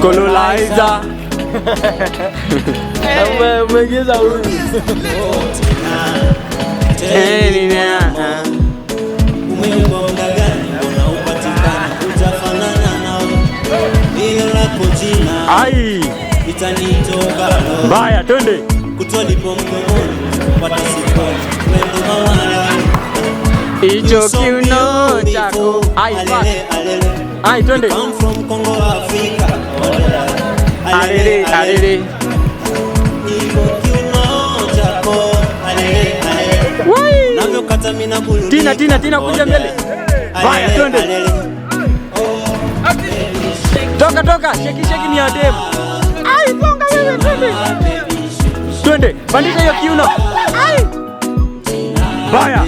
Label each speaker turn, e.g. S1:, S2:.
S1: Colonizer. Umegeza huyu.
S2: Umeumba muda gani unaopatikana utafanana nao, hilo lako jina
S1: Ai
S2: itanitoka
S1: mbaya, twende
S2: kutolipo mdomoni pata sikoni wendo mawala
S1: hicho kiuno chako. Ai
S2: alele
S1: ai, twende
S2: come from Congo Africa,
S1: alele alele
S2: hicho kiuno chako alele navyo kata mina kulu
S1: Tina kuja mbele. Mbaya, twende toka sheki ni adem. Ai bonga wewe, twende pandisha hiyo kiuno. Ai mbaya